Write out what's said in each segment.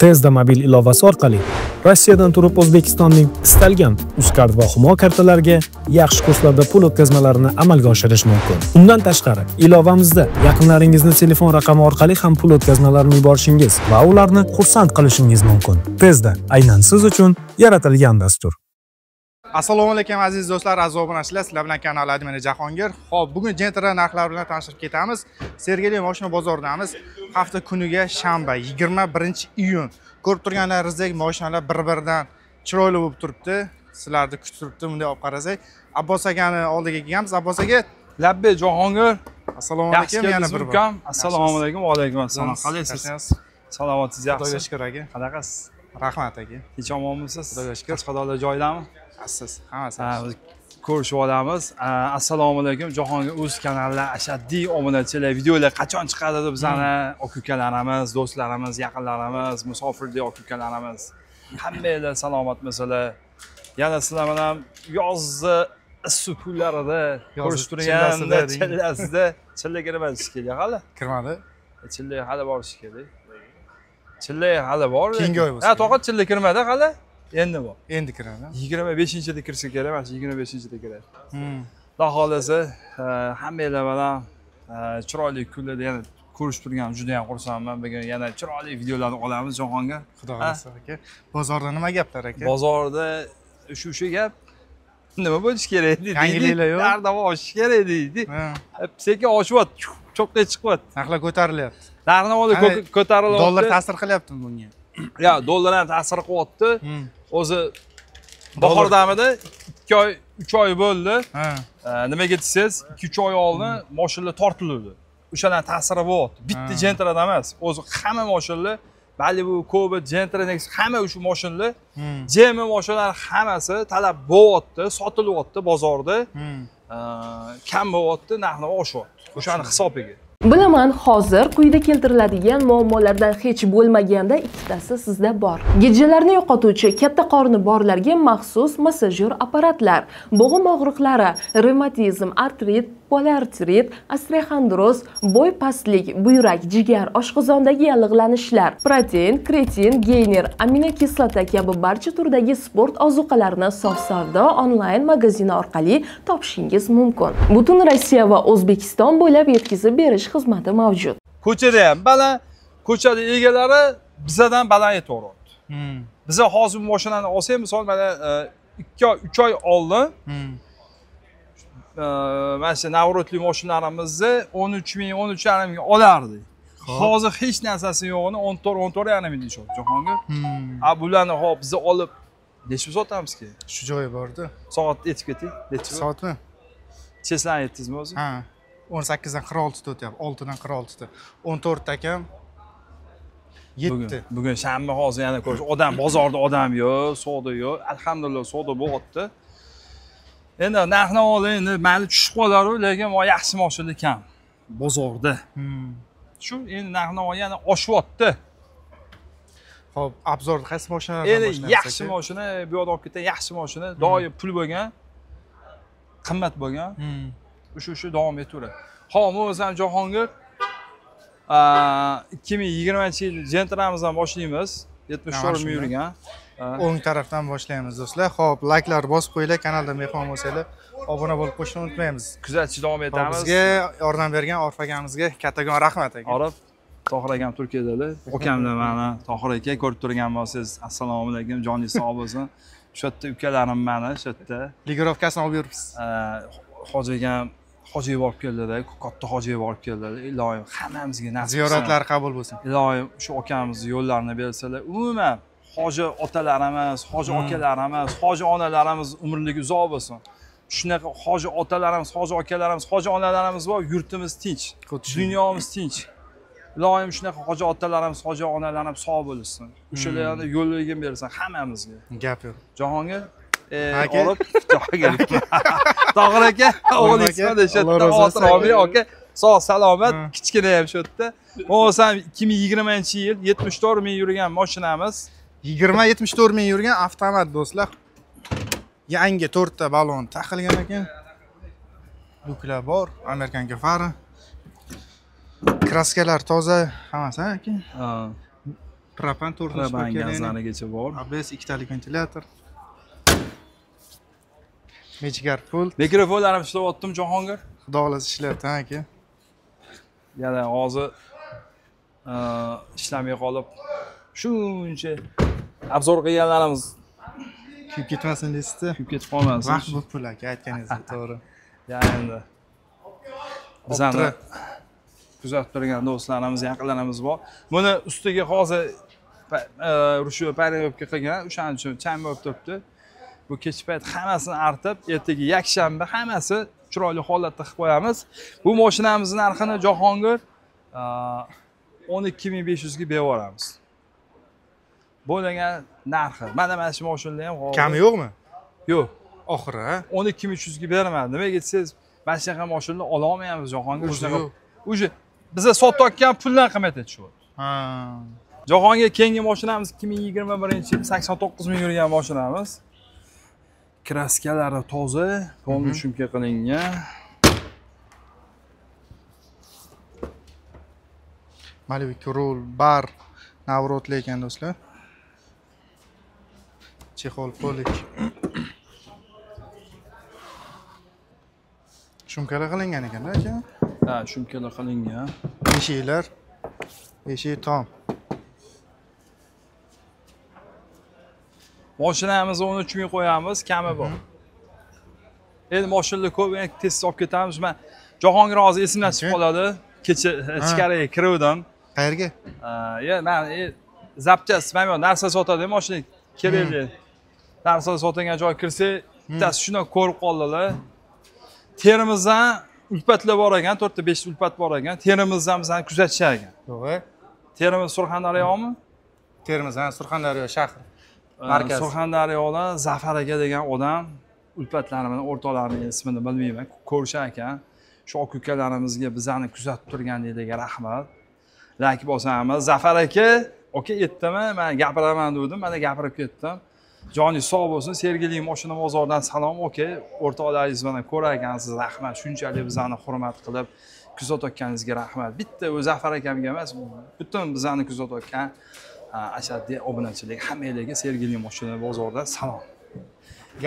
Tezda mobil ilovasi orqali Rossiyadan turib O'zbekistonning istalgan Uzcard va Humo kartalariga yaxshi kurslarda pul o'tkazmalarini amalga oshirish mumkin. Undan tashqari, ilovamizda yaqinlaringizni telefon raqami orqali ham pul o'tkazmalarini yuborishingiz va ularni xursand qilishingiz mumkin. Tezda aynan siz uchun yaratilgan dastur. Assalomu alaykum aziz do'stlar, aziz obunachilar, sizlar bilan kanal admini Jahongir. Xo'p, bugun Gentra narxlari bilan tanishib ketamiz. Sergeli mashina bozoridamiz. Hafta kuniga shanba 21-iyun. Ko'rib turganlaringizdek mashinalar bir-biridan chiroyli bo'lib turibdi. Sizlarni kutib turibdi, bunday olib qarasak. Abbos akani oldiga kelganmiz. Abbos aka, Labbay Jahongir. Assalomu alaykum, yana bir bor. Assalomu alaykum, va alaykum assalom. Qalaysiz? Salomatingiz yaxshimi? Xudoga shukr aka. Qanaqasiz? Rahmat aka. Tinch omonmisiz? Xudoga shukr. Qashqadaryo joydami? Siz hammasi. Ko'rishib olamiz. Assalomu alaykum. Jahongir o'z kanalida ashaddiy obunachilar, videolar qachon chiqadi deb bizani aka-ukalarimiz, do'stlarimiz, yaqinlarimiz, musofirlik aka-ukalarimiz hammanglar salomatmisizlar. Yana sizlar bilan yozni issiq kunlarida ko'rishib turganda chillasida chilla kirmasiz kerak hali. Kirmadi. Chilla hali borish kerak. Chilla hali bor. Keyingi oy bo'lsa. Ha, to'g'ri chilla kirmadi hali. Endi bor. Endi kiradi. 25-da kirsa kerak, mana 25-da kiradi. Xudo xolasa, hammanglar bilan chiroyli kunlarda yana ko'rishib turgan juda ham xursandman. Bugun yana chiroyli videolarni olamiz Jahongir. Xudo xolasa aka. Bozorda nima gaplar aka? Bozorda o'sha gap nima bo'lish kerak deydi. Yangiliklar yo'q. Narxlar oshish kerak deydi. Sekin oshyapti, cho'qqa chiqyapti. Narxlar ko'tarilyapti. Narxni olib ko'tarilyapti. Dollar ta'sir qilyaptimi bunga? Ya, dollar ham ta'sir qilyapti. O'zi bahordamida 2 oy, 3 oy bo'ldi. Nimaga desangiz, 2-3 oy oldin mashinalar tortildi. O'shaning ta'siri bo'lyapti. Bitta Gentrada emas, o'zi hamma mashinalar, Malibu, Cobalt, Gentra, Nexus hamma o'sha mashinalar, jemi mashinalar hammasi talab bo'lyapti, sotilyapti bozorda. Kam bo'lyapti, narxi oshyapti. O'shaning hisobiga. Bilaman, hozir quyida keltiriladigan muammolardan hech bo'lmaganda ikkitasi sizda bor. Gijjalarni yo'qotuvchi katta qorni borlarga maxsus massajyor apparatlar, bo'g'im og'riqlari, revmatizm, artrit, polartrit, osteoxondroz, bo'y pastlik, buyrak, jigar, oshqozondagi yallig'lanishlar, protein, kreatin, geyner, aminokislota kabi barcha turdagi sport ozuqalarini sof savdo onlayn magazini orqali topishingiz mumkin. Butun Rossiya va O'zbekiston bo'ylab yetkazib berish xizmati mavjud. Ko'chada ham baland, ko'chada egalari bizdan baland aytaveradi. Biza hozir mashinani olsak, misol mana 2-3 oy oldin mana shu navrotli mashinlarimizni 13 ming, 13,5 ming olardik. Hozir hech narsasi yo'g'ini 14,5 ming deyishadi Jahongir. Bularni hop biz olib nechta sotamiz kerak? Shu joyi borda. Soat yetib keting. Necha soatmi? Cheslan aytdingizmi o'zi? Ha. 18 dan 46 ta o'tyapti. 6 dan 46 ta. 14 ta kam 7. Bugun shanba hozir yana ko'rish. Odam bozorda odam yo'q, savdo yo'q. Alhamdulillah savdo bo'lyapti. Endi narxni oling, endi mayli tushib qolaru, lekin yaxshi mashina kam bozorda. Shu endi narxni yana oshyapti. Xo'p, obzorda qaysi mashinalardan boshlaymiz? Endi yaxshi mashina, bu yerda olib ketgan yaxshi mashina, doim pul bo'lgan, qimmat bo'lgan. Shu davom etaveradi. Xo'p, o'zim Jahongir 2020-yil Gentra'mizdan boshlaymiz. 74 ming yurgan. O'ng tarafdan boshlaymiz do'stlar. Xo'p, layklar bosib qo'yinglar, kanalda mehmon bo'lsanglar, obuna bo'lib qo'yishni unutmaymiz. Kuzatishda davom etamiz. Bizga yordam bergan Orif akamizga kattakon rahmat aka. Orif, Tohir akam Turkiyadalar. Ukamlar mana Tohir aka ko'rib turgan bo'lsangiz, assalomu alaykum, joningiz sog' bo'lsin. Shu yerda ukalarim mana, shu yerda. Ligirovkasini olib yuribsiz. Hoji akam hojiga borib keldilar, katta hojiga borib keldilar. Ilohim hammamizga nasib. Ziyoratlar qabul bo'lsin. Ilohim shu akamizni yo'llarini bersalar, umuman hoji otalarimiz, hoji akalarimiz, hoji onalarimiz umrligi uzoq bo'lsin. Shunaqa hoji otalarimiz, hoji akalarimiz, hoji onalarimiz bor, yurtimiz tinch, dunyomiz tinch. Ilohim shunaqa hoji otalarimiz, hoji onalarimiz sog' bo'lsin. O'shalarni yo'lligini bersin hammamizga. Gap yo'q. Jahongir olib Jahongir. Tohir aka, o'g'lingizdan shu yerda o'tirib aka, sog' salomat, kichkina ham shu yerda. O'zim 2020-yil 74 ming yurgan mashinamiz. 20-74 ming yurgan avtomat do'stlar. Yangi 4 ta balon taqilgan ekan. Luklar bor, Amerikanka fari. Kraskalar toza, hammasi aka. Propan 4 Propan gazlarigacha bor. ABS ikkitalik ventilyator. Mechigar pult. Mikrofonlarim ishlayaptimi Jahongir? Xudo xolasa ishlayapti aka. Yana hozir ishlamay qolib shuncha obzor qilganlarimiz Kuyib ketmasin deysizda. kuyib ketib qolmasin. Vaqt bu pul aka, aytganingizdek to'g'ri. Ya endi bizani kuzatib turgan do'stlarimiz, yaqinlarimiz bor. Buni ustiga hozir rushu parovka qilgan, o'shaning uchun chang bo'lib turibdi. Bu kech payt hammasini artib, ertaga yakshanba hammasi chiroyli holatda qilib qo'yamiz. Bu mashinamizning narxini Jahongir 12500 ga berib yuboramiz. Bo'lgan narxi. Mana shu mashinada ham hozir Kami yo'qmi? Yo'q. Oxiri, ha? 12300 ga beraman. Nimaga desangiz, mana shunaqa mashinalar ola olmaymiz Jahongir. O'sha biza sotayotgan puldan qimmat tushyapti. Ha. Jahongir keyingi mashinamiz 2021-yil 89 ming yurgan mashinamiz. Kraskalari toza, polni shumka qilingan. Malivik rul, bar, navrotli ekan do'stlar. Chexol polik. Shumkalar qilingan ekan-da aka. Ha, shumkalar qilingan. Eshiklar, eshik tom. Mashinamizni 13 ming qo'yamiz, kami bor. Endi mashinalar ko'p, tez olib ketamiz. Men Jahongir hozir esimdan chiqib qoladi. Kecha ichkariga kiruvdim. Qayerga? Men zapchas, mana narsa sotadi mashina kerakli. Narsa sotadigan joy kirsak, bittasi shuni ko'rib qoldilar. Terimizdan ulpatlar bor ekan, 4-5 ulpat bor ekan. Terimizdan bizani kuzatishar ekan. To'g'ri. Terimiz Surxondaryomi? Termizdan Surxondaryo shahri. Markaz. Surxondaryoda Zafar aka degan odam ulpatlarimni, o'rtoqlarining ismini bilmayman, ko'rishar ekan. Shu aka-ukalarimizga bizani kuzatib turganligiga rahmat. Like bosamiz. Zafar aka, yetdimi? Men gapiraman dedim, mana gapirib ketdim. Joningiz sog' bo'lsin. Sergeli mashina bozoridan salom, o'rtoqlaringiz mana ko'rar ekansiz. Rahmat. Shunchalik bizani hurmat qilib kuzatayotganingizga rahmat. Bitta o'zi Zafar akamga emas, butun bizani kuzatayotgan ashaddiy obunachilik hammalarga Sergeli mashina bozoridan salom.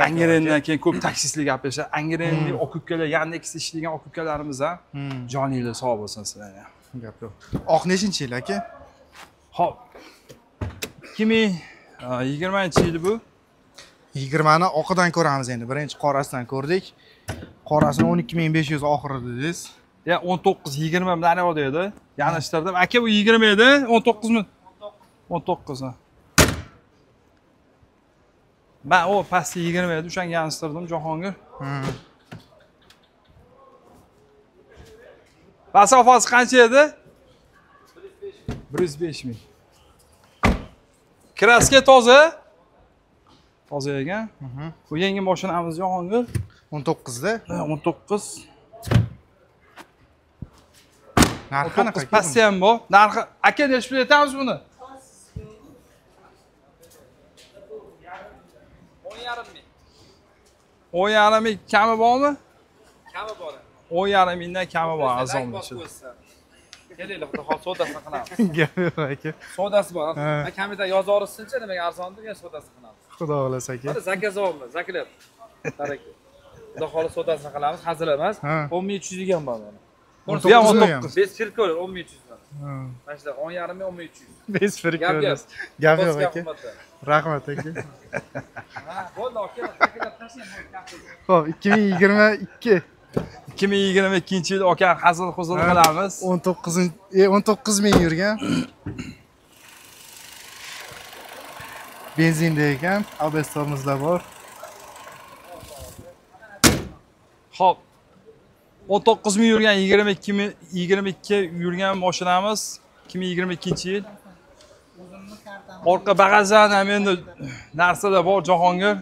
Angrendan keyin ko'p taksistlik gapirishadi. Angrenlik aka-ukalar, Yandexda ishlagan aka-ukalarimiz ham joninglar sog' bo'lsin sizlarga. Gap yo'q. Oq nechinchi yil aka? Xo'p. 2020-yil bu. 20 ni oqidan ko'ramiz endi. Birinchi qorasidan ko'rdik. Qorasini 12500 oxiri dedingiz. Ya 19-20 bilan yo'q edi. Yanlishtirdim. Aka bu 20 edi, 19 mi? 19 ha. Ben o pastga 20 edi, o'shanga yanlishtirdim Jahongir. Masofasi qancha edi? 105 ming. Kraska toza. Toza ekan. Bu yangi mashinamiz Jahongir. 19 da. 19. Narxi qanaqa? Pasti ham bor. Narxi aka necha pul aytamiz buni? 10,5 ming kami bormi? Kami bor. 10,5 mingdan kami bor arzon ichida. Kelaylik, xudo sodasini qilamiz. Gap yo'q aka. Sodasi bor. Men kamida yozib yuborsinchi, nimaga arzonda men sodasini qilamiz. Xudo xolasa aka. Hadi zakaz olma, zaklab. Baraka. Xudo xolos sodasini qilamiz, hazil emas. 10,300 degan bor mana. 19. Bez firkol 10,300 bor. Mana shular 10,5 ming 10,300. Bez firkol. Gap yo'q aka. Rahmat aka. Bo'ldi, aka, zaklab tashlang. Xo'p, 2022 2022-yil aka hazil-huzul qilamiz. 19 ming yurgan. Benzinda ekan, ABS tormozlar bor. Xo'p. 19 ming yurgan 22 yurgan mashinamiz 2022-yil. Orqa bagajdan ham endi narsalar bor Jahongir.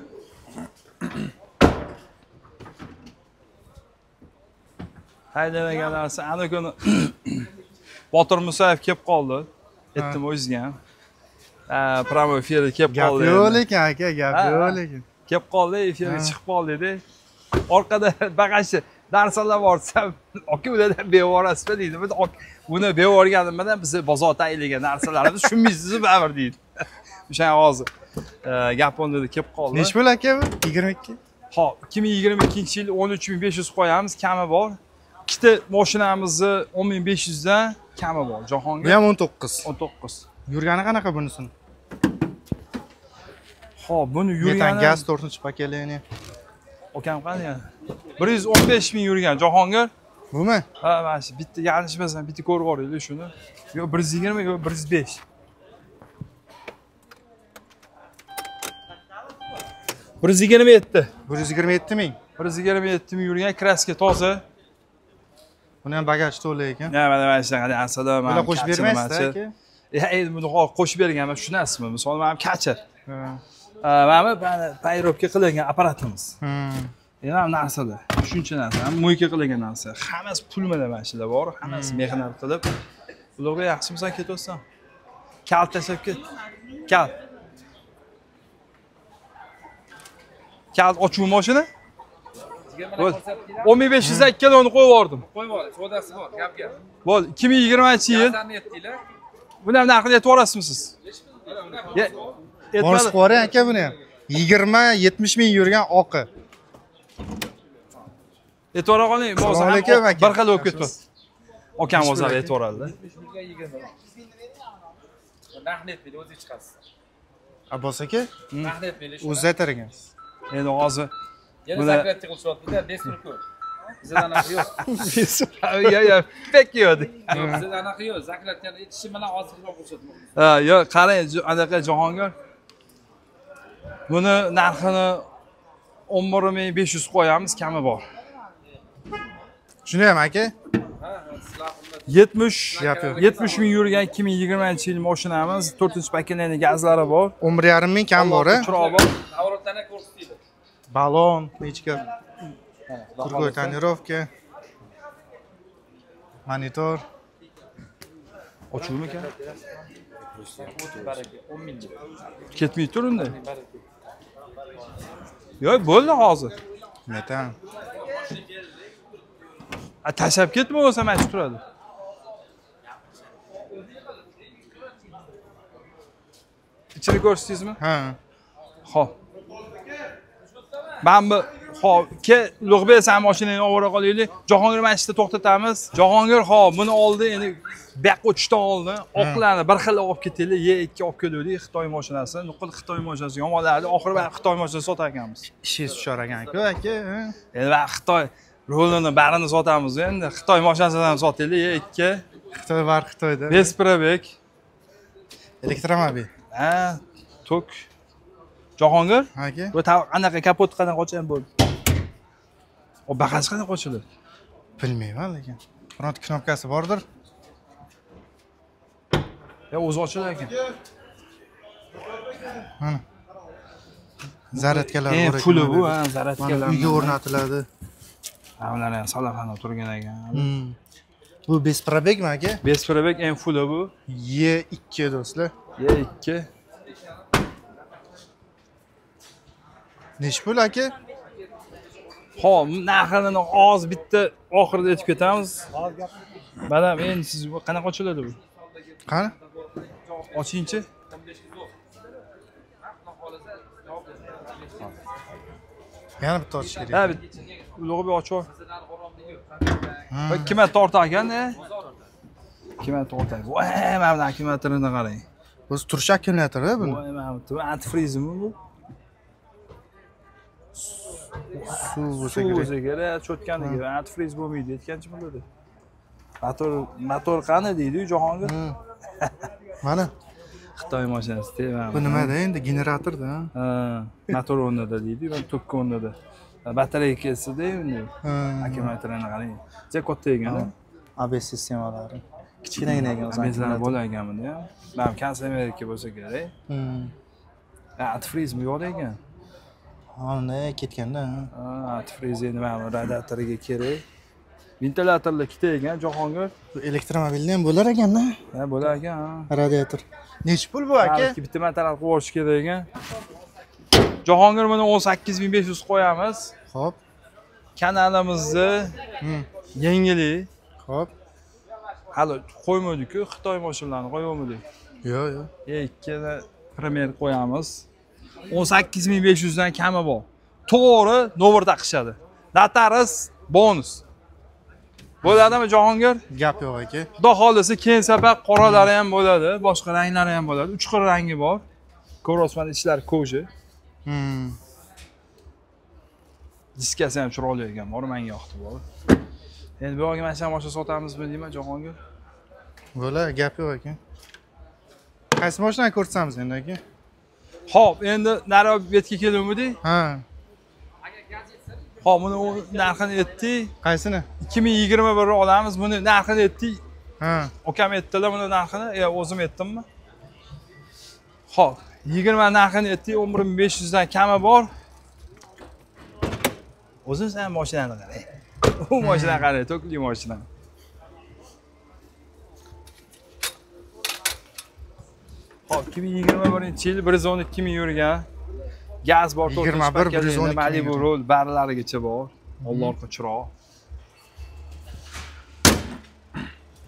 Haydalagan narsa ana kuni Botir Musayev kelib qoldi. Aytdim o'zingga ham. Pramo efirga kelib qoldi. Gap yo'q lekin aka, gap yo'q lekin. Kelib qoldi, efirga chiqib qoldi dedi. Orqada bagajni narsalar borsam, aka ulardan bevorasizmi deydi. Biz buni bevorganimdan biz bozorda aylagan narsalarimiz tushunmaysiz baribir deydi. O'sha hozir Yaponiyada kelib qoldi. Nech pul aka bu? 22. Hop, 2022-yil 13500 qo'yamiz, kami bor. Ikkita mashinamizni 10500 dan kami bor. Jahongir. Bu ham 19. 19. Yurgani qanaqa bunisini? Hop, buni Metan yurgani gaz 4-pakelini. Okam qani ya? 115 ming yurgan Jahongir. Bumi? Ha, mana shu bitta yanglishmasam bitta ko'rib olaylik shuni. Yo 120 yo 105. Bir 127. 127 ming. 127 ming yurgan kraska toza. Buni ham bagaj to'la ekan. Ya mana shunaqa narsalar mana Bular qo'shib bermaysizda aka? Endi buni qo'shib berganman, tushunasizmi? Misol men ham kachir. Mana payrovka qilingan apparatimiz. Yana narsalar, shuncha narsa, mo'yka qilingan narsa. Hammasi pulmada mana shular bor, hammasi mehnat qilib. Ularga yaxshimisan ketasan. Kalt tashlab ket. Kalt. Kalt ochuv mashina? 10500 ikkaloni qo'yib yubordim. Qo'yib yuboring, sodasi bor, gapga. Bo'ldi, 2020-yil. Buni ham narxini aytib olasizmi siz? Bors qo'ring aka buni ham. 20-70 ming yurgan oqi. E'tibor qoling, bo'lsa bir xil bo'lib ketdi. Okam o'zlari e'tiborlarda. Narxni aytmaydi, o'zingiz chiqasiz. Abbos aka? Narxni aytmaydi. O'zingiz aytar ekansiz. Endi hozir yana zakratga qilishyapti-da, 5 turku. Bizda anaqa yo'q. Ya, pek yo'q. Bizda anaqa yo'q, zakratgan etishi bilan ozroq ko'rsatmoq. Ha, yo'q, qarang, anaqa Jahongir. Buni narxini 11500 qo'yamiz, kami bor. Shuni ham aka? 70 ming yurgan 2020-yil mashinamiz, 4-pakelini gazlari bor. 11,5 ming kam bor, a? Chiroq bor. Navrotdan ko'rsatdi. Balon, nechka? Turgoy tonirovka. Monitor. Ochuvmi ekan? Baraka 10 ming. Ketmay turindi. Yo'q, bo'ldi hozir. Metan. Tashlab ketma bo'lsa mana shu turadi. Ichini ko'rsatdingizmi? Ha. Xo'p. Men bu Ulug'bek san mashinani olib qolaylik. Jahongir mana shu to'xtatamiz. Jahongir, xo'p, buni oldi, endi bu yoqqa o'tishdan oldin oqlarni bir xil olib ketaylik, Y2 olib keldik, Xitoy mashinasi. Nuqul Xitoy mashinasi yomonlardi, oxiri bir Xitoy mashinasi sotar ekanmiz. Ishingiz tushar ekan-ku aka. Endi va Xitoy rolini barini sotamiz endi. Xitoy mashinasidan sotaylik, Y2. Xitoy var Xitoyda. Vesprabek. Elektromobil. Ha, tok. Jahongir? Aka. Bu anaqa kapot qanaqa ochgan bo'ldi? O bagaj qanaqa ochiladi? Bilmayman lekin. Front knopkasi bordir. Ya o'zi ochiladi ekan. Mana. Zaryadkalar bor ekan. Puli bu, ha, zaryadkalar. Uyga o'rnatiladi. Ular ham salafana turgan ekan. Bu Besprabekmi aka? Besprabek en fuli bu. Y2 do'stlar. Y2. Nech pul aka? Xo'p, narxini oz bitta oxirida aytib ketamiz. Mana endi siz qanaqa ochiladi bu? Qani? Ochingchi. Yana bitta ochish kerak. Ha, Ulug'bek ochib. Va kimlar tortar ekan-da? Kimlar tortar. Voy, mana bu akkumulyatorni qarang. O'zi turish akkumulyatori bu. Voy, mana bu antifrizmi bu? Suv o'zi kerak, cho'tkanligi, antifriz bo'lmaydi, aytganchi bo'ladi. Motor qani deydi Jahongir? Mana Xitoy mashinasi, bu nimada endi generatorda? Ha, motor o'rnida deydi, va tokka o'rnida. Batareya kelsa-da endi akkumulyatorni qarang. Juda katta ekan. ABS sistemalari. Kichkinagina ekan o'zi. Bizlar bo'lagan buni ham. Mana konservatorga bo'lsa kerak. Antifriz yo'q ekan. Ana ketganda. Antifriz endi mana radiatoriga kerak. Ventilyatorlar ikkita ekan, Jahongir. Elektromobilda ham bo'lar ekan-da. Ha, bo'lar ekan. Radiator. Nech pul bu aka? Bitta material qo'yish kerak ekan. Jahongir buni 18500 qo'yamiz. Xo'p. kanalimizni yangilik. Xo'p. Hali qo'ymadik-ku, Xitoy mashinalarini qo'ymadik. Yo'q. Ikkita primer qo'yamiz. 18500 dan kami bor. To'g'ri, nomer taqishadi. Notarius bonus. Bo'ladimi Jahongir? Gap yo'q aka. Xudo xolisa keyin safar qoralari ham bo'ladi, boshqa ranglari ham bo'ladi. 3 xil rangi bor. Ko'rasizlar, ichlari koja. Diskasi ham chiroyli ekan, bor, menga yoqdi bu. Endi bu yerga mana shu sotamizmi deyman, Jahongir? Bo'la, gap yo'q ekan. Qaysi mashinani ko'rsatamiz endi aka? Xo'p, endi nari betga keluvdik. Ha. Xo'p, buni narxini aytdik. Qaysini? 2021 olamiz, buni narxini aytdik. Ha. Ukam aytdilar buni narxini, o'zim aytdimmi? Xo'p, 20 narxini aytdik, 11500 dan kami bor. O'zim sen mashinani qarang. U mashinani qarang, to'kli mashina. Xo'p, 2021-yil 112 ming yurgan. Gaz bor, 21 112 Malibu rol barlarigacha bor. Allohga chiroq.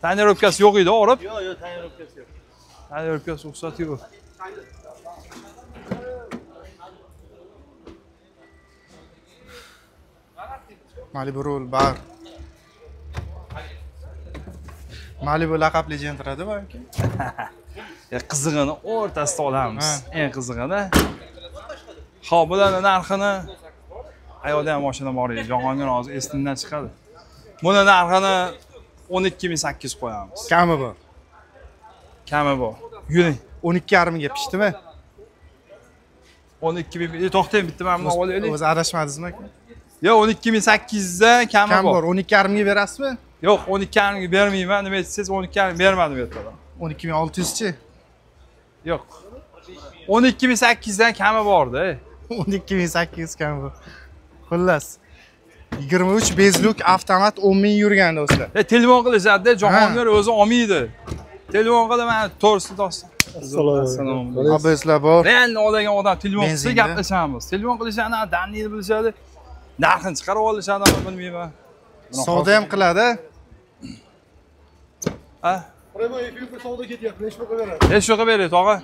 Tonirovkasi yo'q edi, o'rib? Yo'q, tonirovkasi yo'q. Tonirovkasi ruxsat yo'q. Malibu rol bar. Malibu laqabli jentrada bu aka. Qizig'ini o'rtasida olamiz. Eng qizig'ini. Xo'p, bularning narxini ayolda ham mashina bor edi. Jahongir hozir esingdan chiqadi. Buni narxini 12800 qo'yamiz. Kami bor. Kami bor. Yuring. 12,5 ga pishdimi? 12000. To'xtang, bitta mana buni olaylik. O'zi adashmadingizmi aka? Yo'q, 12800 dan kami bor. 12,5 ga berasizmi? Yo'q, 12,5 ga bermayman. Nima aytsangiz 12,5 bermadim aytdim. 12600 chi? Yo'q. 12800 dan kami bor-da. 12800 kami bor. Xullas. 23 bezluk avtomat 10 ming yurgan do'stlar. Telefon qilishadi, Jahongir o'zi olmaydi. Telefon qilib mana to'g'risini topsa. Assalomu alaykum. Abeslar bor. Realni olgan odam telefon qilsa gaplashamiz. Telefon qilishani daniyni bilishadi. Narxini chiqarib olishadi, bilmayman. Savdo ham qiladi. Ha? Primo efir savdo ketyapti, necha pulga beradi? Necha pulga beradi, tog'a?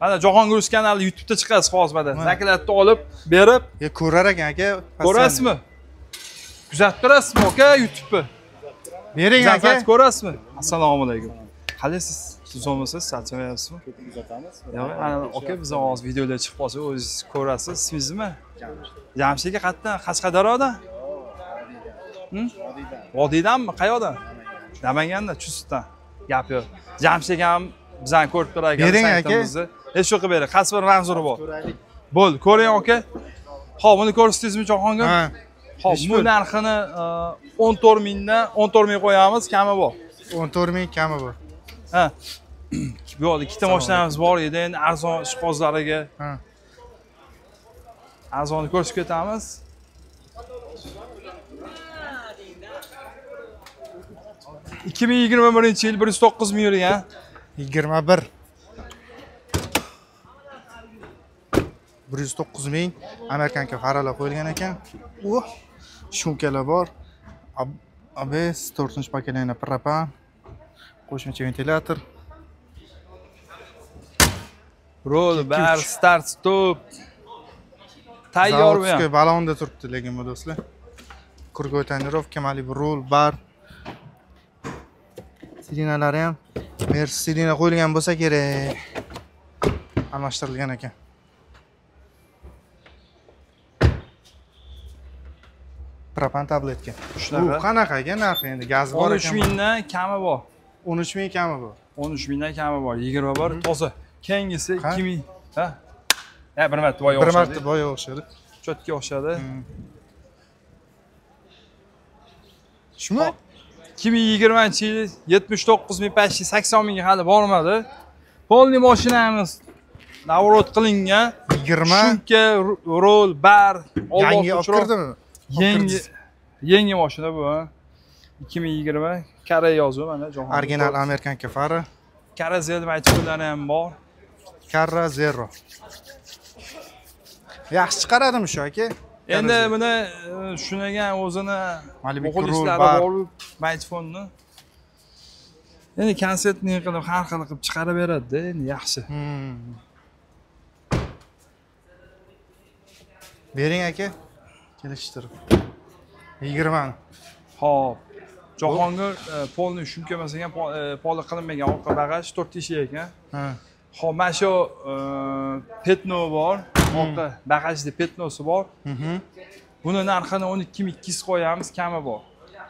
Mana Jahongir kanali YouTube'da chiqasiz hozirda. Zaklatni olib, berib, ko'rar ekan aka. Ko'rasizmi? Kuzatib turasizmi aka YouTube'ni? Bering aka. Zaklat ko'rasizmi? Assalomu alaykum. Qalaysiz? Siz bo'lmasiz, charchamayapsizmi? Kuzatamiz. Yo'q, ana aka biz hozir videolar chiqib qolsa, o'zingiz ko'rasiz. Sizmi? Jamshidga qayerdan? Qashqadaryodan? Vodiydanmi? Qayoqdan? Namanganda, Chustdan. Gap yo'q. Jamshid ham bizani ko'rib turar ekan. Bering aka. Hech yo'q bering. Qaysi bir manzuri bor? Bo'ldi, ko'ring aka. Xo'p, buni ko'rsatdingizmi Jahongir? Ha. Xo'p, bu narxini 14 mingdan 14 ming qo'yamiz, kami bor. 14 ming kami bor. Ha. Bu yerda ikkita mashinamiz bor edi, endi arzon ishqozlariga. Ha. Arzonni ko'rsatib ketamiz. ...2021-yil 109 ming yurgan. 21. 109 ming Amerikanka faralar qo'yilgan ekan. Shumkalar bor. ABS 4-pokoleniya propan. Qo'shimcha ventilyator. Rol, bar, start, stop. Tayyor bu ham. Balonda turibdi lekin bu do'stlar. Kurgoy tonirovka, Malibu rol, bar. Sirinalari ham Mercedes sirina qo'yilgan bo'lsa kerak. Almashtirilgan ekan. Propan tabletka. Bu qanaqaga narxi endi? Gaz bor ekan. 13 mingdan kami bor. 13 ming kami bor. 13 mingdan kami bor. 21 toza. Keyingisi 2 ming. Ha? Ha, bir marta boya o'xshadi. Bir marta boya o'xshadi. Chotga o'xshadi. Shumi? 2020-yil 79.580 mingga hali bormadi. Polni mashinamiz navrot qilingan. 20. Shunka rol, bar, yangi olib kirdimi? Yangi mashina bu. 2020 Koreya yozuvi mana Jahongir. Original Amerikanka fari. Koreya zeli aytganlari ham bor. Carra Zero. Yaxshi chiqaradimi shu aka? Endi buni shunagan o'zini Malibu muxlislari bar. bor maytfonni. Endi konsertni qilib har xil qilib chiqarib beradi-da, endi yaxshi. Bering aka. Kelishtirib. 20. Xo'p. Jahongir polni shumkamasan ham poli qilinmagan orqa bagaj 4 teshik ekan. Ha. Xo'p, mana shu petno bor. Orqa bagajda petnosi bor. Buni narxini 12200 qo'yamiz, kami bor.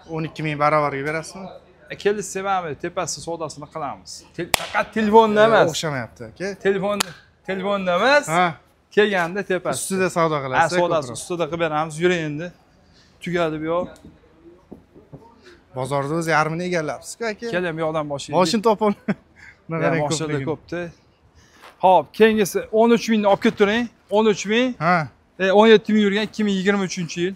12000 barobarga berasizmi? Kelishsa mana tepasi savdosini qilamiz. Faqat telefonda emas. O'xshamayapti aka. Telefonda emas. Ha. Kelganda tepasi. Ustida savdo qilasiz. Savdosi ustida qilib beramiz. Yuring endi. Tugadi bu yoq. Bozorda o'zi yarmini egallabsiz-ku aka. Keling bu yoqdan boshlaylik. Moshin topol. Naqadar ko'pda. Hop, keyingisi 13000 ni olib ketib turing. 13000. Ha. 17000 yurgan 2023-yil.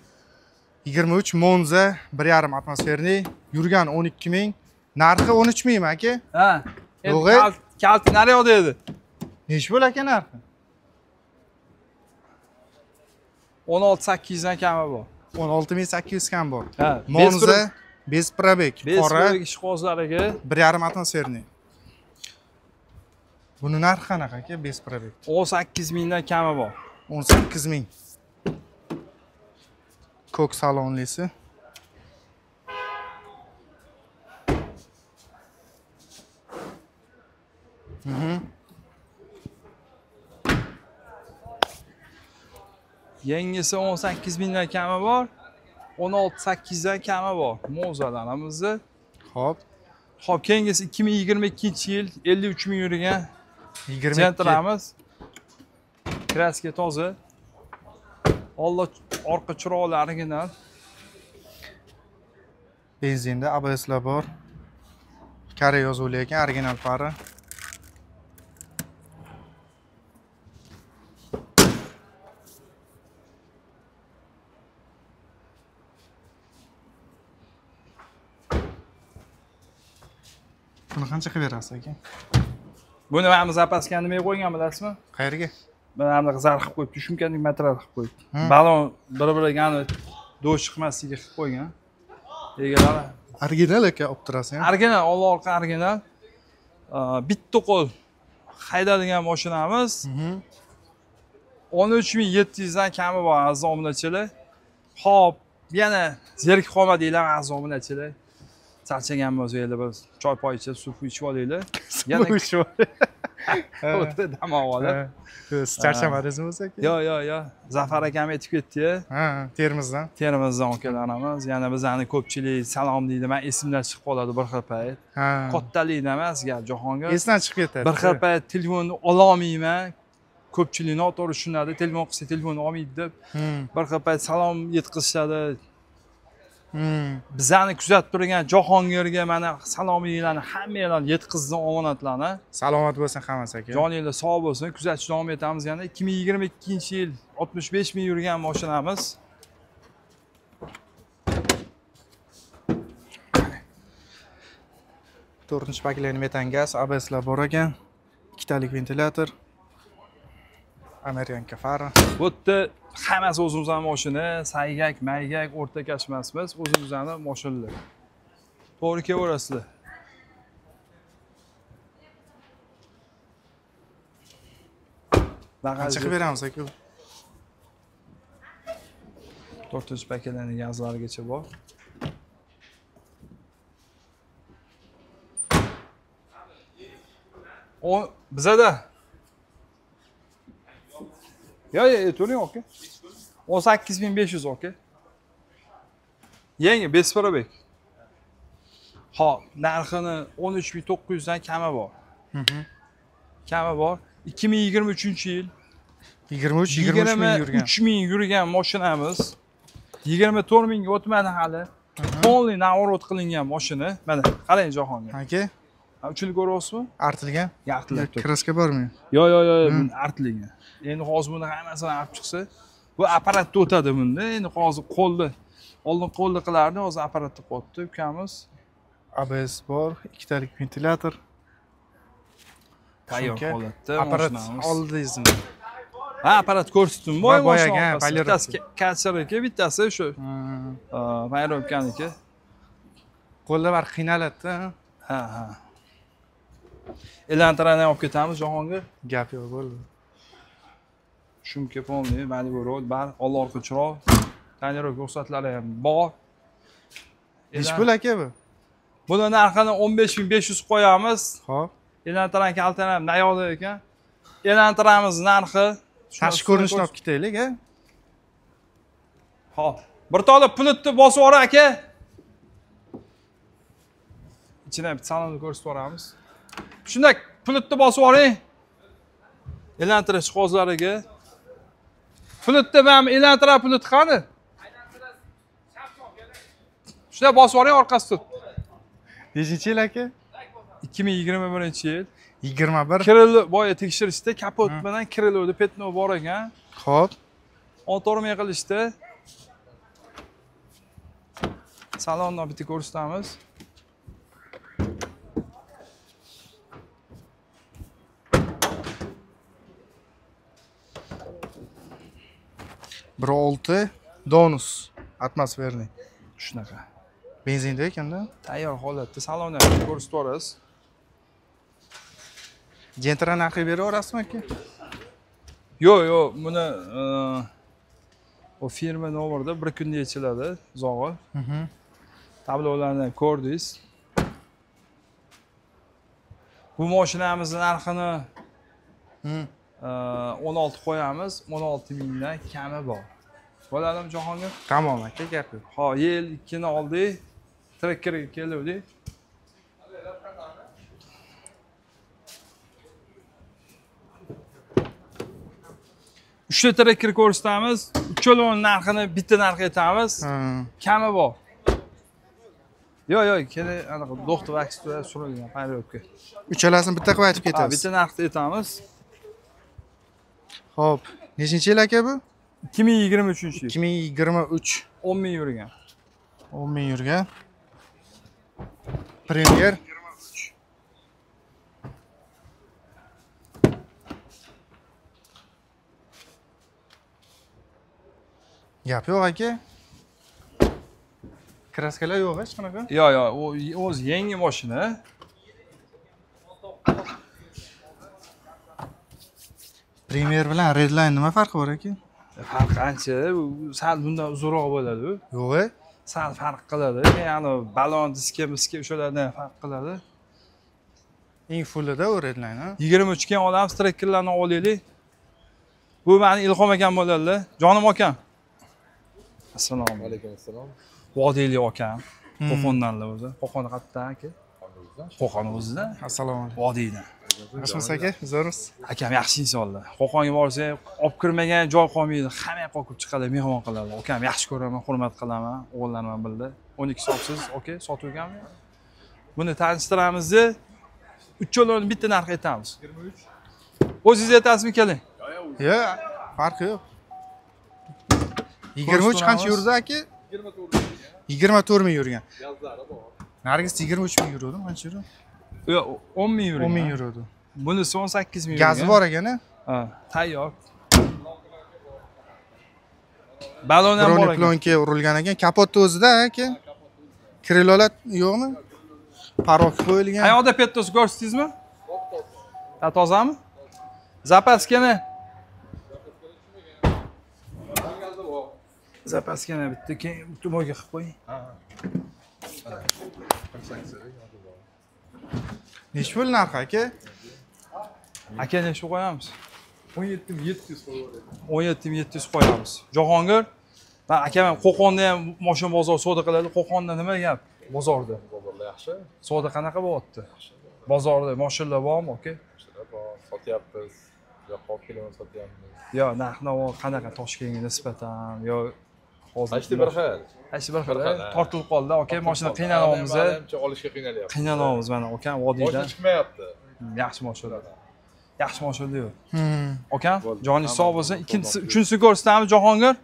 23 Monza 1.5 atmosferniy yurgan 12000. Narxi 13000 mi aka? Ha. Yo'g'i? Kalti naryoqda edi. Nechi bo'l aka narxi? 16800 dan kami bor. 16800 kam bor. Ha, Monza bez probek, qora ish qog'ozlariga 1.5 atmosferniy. Buni narxi qanaqa aka bez probek? 18000 dan kami bor. 18000. Ko'k salonlisi. Yangisi 18000 dan kami bor. 16800 dan kami bor. Mo'zalarimizni. Xo'p. Xo'p, keyingisi 2022-yil 53000 yurgan 22. Gentramiz. Kraska toza. Olloh orqa chiroqlari original. Benzinda ABSlar bor. Kare yozuvli ekan, original fari. Buni qancha qilib berasiz aka? Buni mana zapaskani nimaga qo'ygan bilasizmi? Qayerga? Mana bunaqa zar qilib qo'yibdi, shumkaning material qilib qo'yibdi. Balon bir-biriga do'sh chiqmasligiga qilib qo'ygan. Egalari Original aka olib turasiz ham. original, old orqa original. Bitta qo'l haydalgan mashinamiz. 13700 dan kami bor aziz obunachilar. Xo'p, yana zerikib qolmadinglar aziz obunachilar. Charchagan bo'lsangiz biz choy poy ichib, suv ichib olinglar. Yana o'tib dam olib. Siz charchamadingizmi o'zi aka? Yo. Zafar akam aytib ketdi-ya. Ha, Termizdan. Termizdan akalarimiz. Yana bizani ko'pchilik salom deydi. Men esimdan chiqib qoladi bir xil payt. Ha. Kattalikdan emas, gap Jahongir. Esdan chiqib ketadi. Bir xil payt telefonni ololmayman. Ko'pchilik noto'g'ri tushunadi. Telefon qilsa telefonni olmaydi deb. Bir xil payt salom yetkazishadi. Bizani kuzatib turgan Jahongirga mana salominglarni hammanglar yetkazdim omonatlarni. Salomat bo'lsin hammasi aka. Joninglar sog' bo'lsin. Kuzatishni davom etamiz yana. 2022-yil 65000 yurgan mashinamiz. To'rtinchi paklangan metan gaz, ABSlar bor ekan. Ikkitalik ventilyator. Amerikanka fari. Bu yerda hammasi o'zimizning mashina, saygak, maygak, o'rtakash emasmiz, o'zimizning mashinalar. To'g'ri kelaverasizlar. Qancha qilib beramiz aka? 4-chi paketlarning gazlarigacha bor. O bizada. Ya, to'ling aka. 18500 aka. Yangi Besparabek. Xo'p, narxini 13900 dan kami bor. Kami bor. 2023-yil 23-23 yurgan. 3000 yurgan mashinamiz. 24000 ga o'tmadi hali. Polni navorot qilingan mashina. Mana, qarang Jahongir. Aka, Uchini ko'ryapsizmi? artilgan. Artilib turibdi. Kraska bormi? Yo, artilgan. Endi hozir buni hammasini olib chiqsa, bu apparatda o'tadi bunda. Endi hozir qo'lda, oldin qo'lda qilardi, hozir apparatda qo'yibdi ukamiz. ABS bor, ikkitalik ventilyator. Tayyor holatda apparat mashinamiz. oldingizmi? Ha, apparat ko'rsatdim. Boy boyagan, bittasi kassirniki, bittasi shu. Bayramkaniki. Qo'lda bir qiynaladi. Ha. Elantirani olib ketamiz, Jahongir. Gap yo'q, bo'ldi. Shumka polniy, Malibu bar, old orqa chiroq, tonirovka ruxsatlari ham bor. Nech pul aka bu? Buni narxini 15500 qo'yamiz. Xo'p. Elantirani kaltanam nayoqda ekan. Elantiramiz narxi. Tashqi ko'rinishni olib ketaylik, a? Xo'p. Bir to'la pulutni bosib yuboring aka. Ichini bitta salonni ko'rsatib yuboramiz. Shunday pulutni bosib yuboring. Elantirish qog'ozlariga. Pulutni ham elantira pulut qani? Shunday bosib yuboring orqasi tut. Nechinchi yil aka? 2021-yil. 21. Kirildi, boya tekshirishda kapot bilan kirildi, petno bor ekan. Xo'p. O'tirmay qilishdi. Salonni bitta ko'rsatamiz. Bir 6 Donus atmosferniy. Shunaqa. Benzinda ekanda. Tayyor holatda salonni ko'rsatib yuborasiz. Gentra narxi beraverasizmi aka? Yo'q, buni o firma nomerda bir kunda yechiladi, zog'i. Tablolarni ko'rdingiz. Bu mashinamizning narxini 16 qo'yamiz, 16 mingdan kami bor. Bo'ladimi Jahongir? Tamom aka, gap yo'q. Ha, yil 2 ni oldik. Trekkerga keldik. Uchta trekker ko'rsatamiz. Uchalovining narxini bitta narx aytamiz. Kami bor. Yo'q, keling, anaqa doktor vaksda surilgan payrovka. Uchalasini bitta qilib aytib Ha, ketasiz. bitta narxni aytamiz. Xo'p. Nechinchi yil aka bu? 2023-yil. 2023. 10 ming yurgan. 10 ming yurgan. Premier. Gap yo'q aka. Kraskalar yo'q hech qanaqa. Yo'q, u o'zi yangi mashina. Premier bilan Redline nima farqi bor aka? Farq ancha, sal bundan uzunroq bo'ladi. Yo'q. Sal farq qiladi. Ya'ni balon diski o'shalardan farq qiladi. Eng fullida u Redline, ha? 23 ga olamiz, trekkerlarni olaylik. Bu meni Ilhom akam bo'ladi. Jonim akam. Assalomu alaykum. Assalom. Vodiyli akam. Qo'qondanlar o'zi. Qo'qon qayerdan aka? Qo'qon o'zida. Assalomu alaykum. Vodiydan. Yaxshimisiz aka? Zo'rsiz. Akam yaxshi insonlar. Qo'qonga borsang, olib kirmagan joy qolmaydi. Hamma qo'yib chiqadi, mehmon qiladi. Akam yaxshi ko'raman, hurmat qilaman. O'g'illarim ham bildi. 12 so'msiz, okay, sotuvganmi? Buni tanishtiramiz. Uchalovni bitta narx aytamiz. 23. O'zingiz aytasizmi, keling? Yo'q, farqi yo'q. 23 qancha yurdi aka? 24 ming yurgan. Gazlari bor. Nargis 23 ming yurdi, qancha yurdi? Yo'q, 10 ming yurgan. 10 ming yurdi. Bunisi 18 ming yurgan. Gazi bor ekan-a? Ha, tayyor. Balon ham bor ekan. Plonka urilgan ekan. Kapotni o'zida aka. Krilolar yo'qmi? Parok qo'yilgan. Qayoqda pettos ko'rsatdingizmi? Ha, tozami? Zapaskani. Zapaskani bitta keyin tumoga qilib qo'ying. Nech pul narxi aka? Aka nechta qo'yamiz? 17700 qo'yamiz. 17700 qo'yamiz. Jahongir, men akam ham Qo'qonda ham mashina bozor savdo qiladi. Qo'qonda nima gap? Bozorda. Bozorlar yaxshi. Savdo qanaqa bo'lyapti? Bozorda mashinalar bormi, aka? Mashinalar bor, sotyapmiz. Yo, qolib kelgan sotyapmiz. Yo, narx-navo qanaqa Toshkentga nisbatan, yo hozir Hechti bir xil. hech bir xil tortilib qoldi. Aka, mashina qiynalyapmiz. Menimcha olishga qiynalyapti. Qiynalyapmiz mana, aka, vodiydan. Mashina chiqmayapti. Yaxshi mashina. Yaxshi mashina yo'q. Akam, joningiz sog' bo'lsin. Ikkinchisi, uchinchisini ko'rsatamiz Jahongir.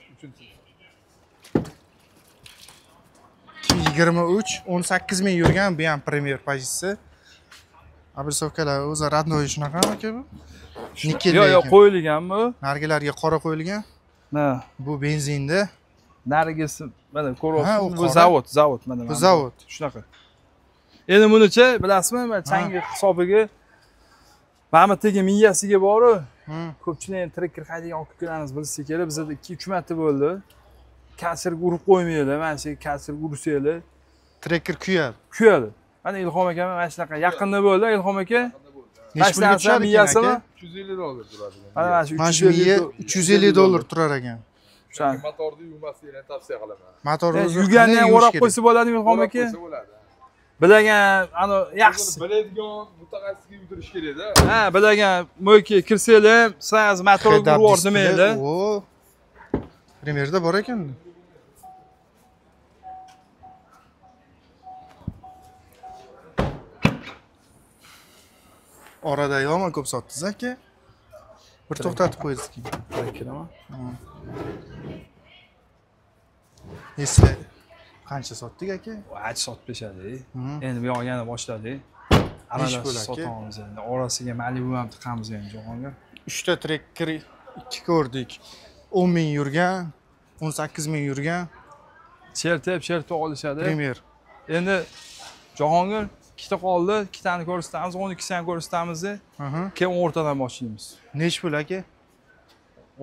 23, 18 ming yurgan, bu ham Premier pozitsiyasi. Abrisovkalar o'zi radnoy shunaqami aka bu? Nikel. Yo'q, qo'yilgan bu. Nargilarga qora qo'yilgan. Ha. Bu benzinda. Narigisi mana Ha, ko'ryapsiz. u Bu qora. zavod mana. Bu zavod. Shunaqa. Endi bunicha bilasizmi, mana changi hisobiga mana tegi miyasiga bor-ku. Ko'pchilik trekker haydaydigan olib kelganimiz bilsa kerak, bizda 2-3 marta bo'ldi. Kasirga urib qo'ymaydi, mana shu kasirga ursanglar, Trekker kuyadi. kuyadi. Mana Ilhom aka mana shunaqa yaqinda bo'ldi, Ilhom aka. Necha pulga tushadi miyasimi? $250 turadi. Mana shu Mana shu miya $350 turar ekan. Motorni yuvmasligini tavsiya qilaman. Motor o'zi yuganni ham o'rab qo'ysa bo'ladimi Ilhom aka? Bo'ladi. Bilagan, ana yaxshisi. Biladigan mutaxassisga yutirish kerak-da. Ha, bilagan mo'yka kirsanglar, siz motorga urib yubormaydi. O. Primerda bor ekan. Orada yomon ko'p sotdingiz aka. Bir to'xtatib qo'yingiz keyin. Trekkermi? Esla qancha sotdik aka? Ach sotib berishadi. Endi bu yoq yana boshladik. Besh pul Arada aka. sotamiz endi. Orasiga Malibu ham tiqamiz endi Jahongir. 3 ta trekker 2 ko'rdik. 10 ming yurgan, 18 ming yurgan Chertib olishadi. Premier. Endi Jahongir ikkita qoldi, ikkitani ko'rsatamiz, 12tasini ko'rsatamiz. Keyin o'rtadan boshlaymiz. Nech pul aka?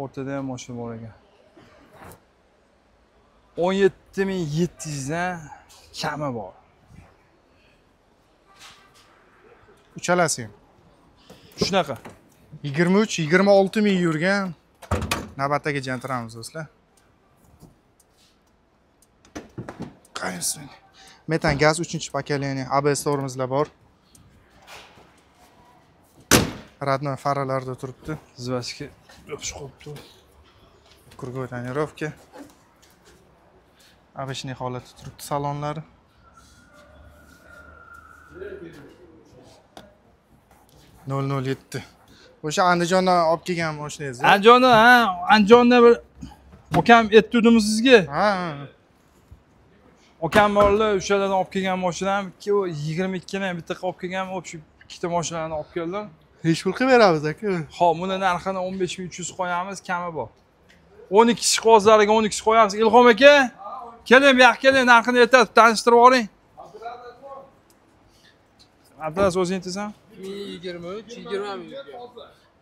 O'rtada ham mashina bor ekan. 17.700 dan kami bor. Uchalasi ham. Shunaqa. 23-26 ming yurgan. Navbatdagi jantiramiz do'stlar. Qaraysiz. Metan gaz 3-pokoleniya, ABS tormozlar bor. Radnoy faralarda turibdi. Zvachka yopish qolibdi. Круговой тонировка. Обычный holatda turibdi salonlari. O'sha Andijondan olib kelgan mashinangiz. Andijonda, ha, Andijonda bir ukam aytdim sizga. Ha. Ukam borlar, o'shalardan olib kelgan mashinam, 22 dan bitta olib kelgan, o'sha ikkita mashinani olib keldim. Hech pul qilib beramiz aka. Xo'p, buni narxini 15300 qo'yamiz, kami bor. 12 kishi qozlariga 12 kishi qo'yamiz. Ilhom aka, keling, bu yoqqa keling, narxini aytib tanishtirib oling. Abdulaziz o'zing aytasan?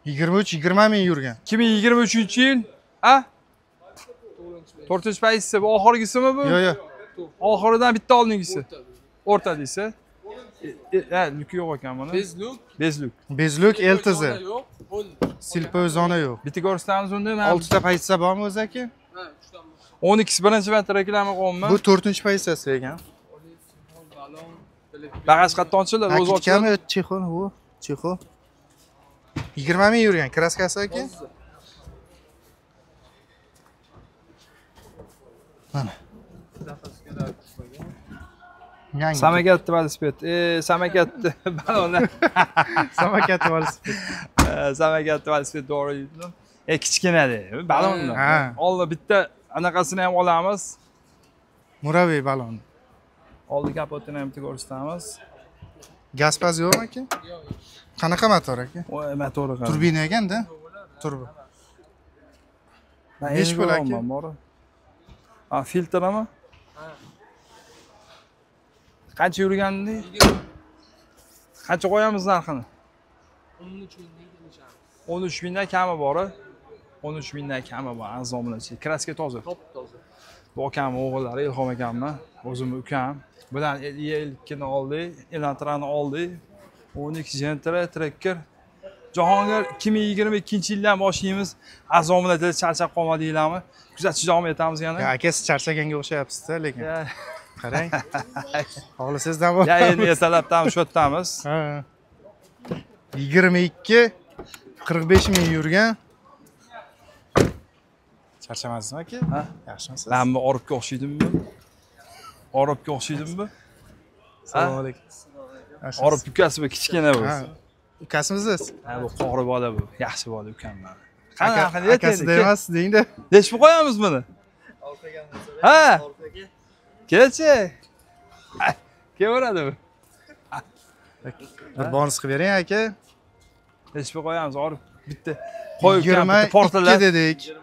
23-20 ming yurgan. 2023-yil, ha? 4-paysi bu oxirgisimi bu? Yo'q. Oxiridan bitta oldingisi. O'rta deysiz. Ha, luk yo'q ekan buni. Bezluk. Bezluk LTZ. Silpoy zona yo'q. Bitta ko'rsatamiz unda. 6 ta pozitsiya bormi o'zi aka? Ha, 3 ta. 12 birinchi marta reklama qilyapman. Bu 4-pozitsiyasi ekan. Bag'aj qattonchilar o'zi ochiladi. Akitgami Chexon bu? Chexo. 20 ming yurgan kraskasi aka. Mana. Yangi. Samokat velosiped. Samokatni balonlar. Samokat velosiped. Samokat velosiped to'g'ri aytdim. Kichkinada, balonlar. Ha. Oldi bitta anaqasini ham olamiz. Muraviy balon. Oldi kapotini ham ko'rsatamiz. Gaz paz yo'qmi aka? Yo'q. Qanaqa motor aka? Voy, motori qani. Turbina ekanda? Turbo. Nechi pul aka? bor? Ha, filtrami? Ha. Qancha yurgandi? Qancha qo'yamiz narxini? 13 mingdan kelishamiz. 13 mingdan kami bor. 13 mingdan kami bor, arzon bilan. Kraska toza. Top toza. Bu akam o'g'illari Ilhom akamni, o'zim ukam. Bular elkini oldik, elantrani oldik. 12 Gentra trekker. Jahongir 2022-yildan boshlaymiz. Arzon bilan charchab qolmadinglarmi? Kuzatishni davom etamiz yana. Akasi charchaganga o'xshayapsiz-da, lekin. Qarang. Xohlasangizdan bor. Ya endi ertalabdan shu yerdamiz. Ha. 22 45 ming yurgan. Charchamadingizmi aka? Ha? Yaxshimisiz? Men bu oribga o'xshaydimmi? Oribga o'xshaydimmi? Assalomu alaykum. Orib ukasi bu kichkina bu. Ha. Ukasimisiz? Ha, bu qori bola bu. Yaxshi bola ukam mana. Akasi deyapsiz dengda. Nech pul qo'yamiz buni? Ha? Kelchi. Kelaveradi bu. Bir bonus qilib bering aka. Hech bir qo'yamiz, olib bitta qo'yib bitta portalar. 22 dedik. 22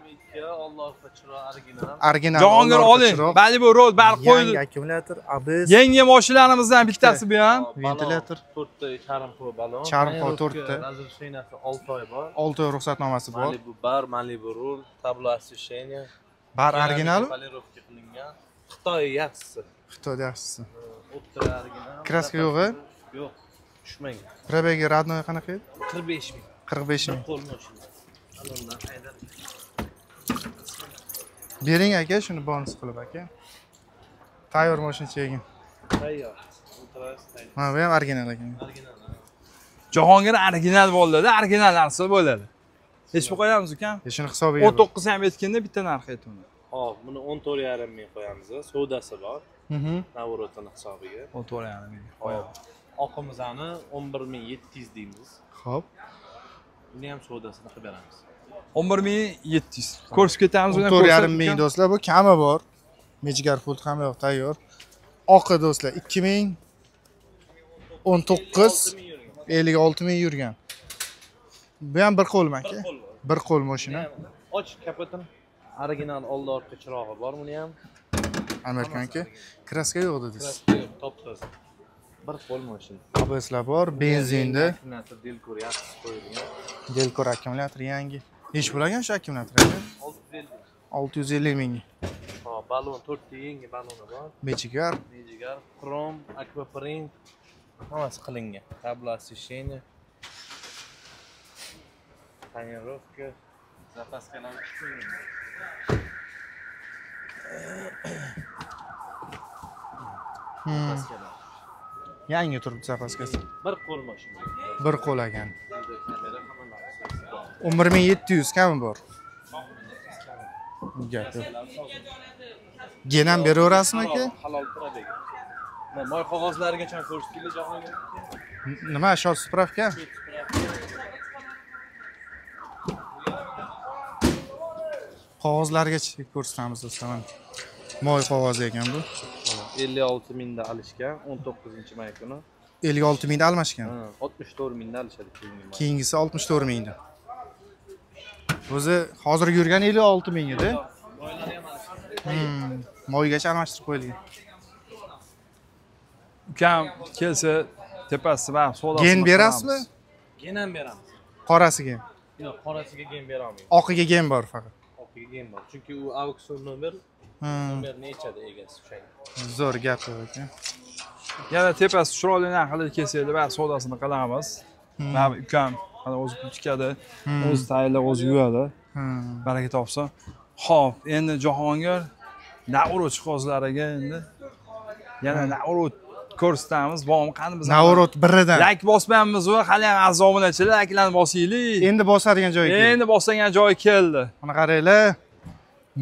Alloh chiroq original. Original. Jahongir oling. Malibu Road bari qo'ydi. Yangi akkumulyator, ABS, Yangi mashinalarımizdan bittasi bu ham. ventilyator, 4 ta charm pro balon. Charm pro 4 ta. Razрешенияsi 6 oy bor. 6 oy ruxsatnomasi bor. Malibu bar, Malibu rul, tablo освещения. Bar original, Polirovka qilingan. Xitoy yaxshisi. Xitoyda yaxshisi. O'ttir original. Kraska yo'g'i? Yo'q. Tushmagan. Probegi radnoy qanaqa edi? 45 ming. 45 ming. Qo'l mashina. Alondan haydab. Bering aka, shuni bonus qilib aka. Tayyor mashina chegin. Tayyor. O'tirasiz tayyor. Ha, bu ham original ekan. Original. Jahongir original bo'ladi, original narsa bo'ladi. Hech bir qo'yamiz ukan. Shuni hisobiga. 19 ham aytganda bitta narx aytdim. Hop, buni 14,5 ming qo'yamiz. Savdosi bor. Mhm. Navrotini hisobiga. 14,5 ming. Hop. Oqimizani 11700 deymiz. Xo'p. Buni ham savdosini qilib beramiz. 11700. Ko'rsib ketamiz uni. 4,5 ming do'stlar, bu kami bor. Mejigar pult ham yo'q, tayyor. Oqi do'stlar 2019 56 ming yurgan. Bu ham bir qo'lmi aka? Bir qo'l mashina. Och kapitin. Original oldi orqa chirog'i bor buni ham. Amerikanki. Kraska yo'q dedingiz. Top toza. Bir qo'l mashina. ABSlar bor, benzinda. Delkor yaxshi qo'yilgan. Delkor akkumulyator yangi. Nech bo'lgan shu akkumulyator aka? 650. 650 ming. Hop, balon 4 ta yangi baloni bor. Mejigar. Mejigar, krom, akvaprint hammasi qilingan. Tablo освещения. Tonirovka, zapaskalar qilingan. Zapaskalar. Yangi turibdi zapaskasi. Bir qo'l mashina. Bir qo'l ekan. Kamera hamma 11700 kami bor. Gap yo'q. Genam beraverasizmi aka? halol probeg. Mana moy qog'ozlarigacha ko'rsatdilar Jahongir. Nima, shot spravka? Qog'ozlargacha ko'rsatamiz do'stlar. Moy qog'ozi ekan bu. 56 mingda alishgan, 19-may kuni. 56 mingda almashgan. 64 mingda alishadi keyingi. Keyingisi 64 mingda. O'zi hozir yurgan 56 ming edi. Moylari ham alishgan. Moygacha almashtirib qo'yilgan. Ukam kelsa tepasi bor, savdosini. Gen berasizmi? Gen ham beramiz. Qorasiga. Yo'q, qorasiga gen bera olmaymiz. Oqiga gen bor faqat. Oqiga gen bor. Chunki u auksion nomer nechada egasi o'shanga. Zo'r gap ekan. Yana tepasi chiroyli narxlarda kelsa-da, bor savdosini qilamiz. Mana ukam mana o'zi pul tikadi, o'zi tayyorlar, o'zi yuvadi. Baraka topsin. Xo'p, endi Jahongir Navruz jihozlariga endi yana Navruz ko'rsatamiz. Bormi qani biz? Navruz biridan. Like bosmayapmiz va hali ham azobunachilar likelarni bosaylik. Endi bosadigan joy keldi. Endi bosadigan joy keldi. Mana qaranglar.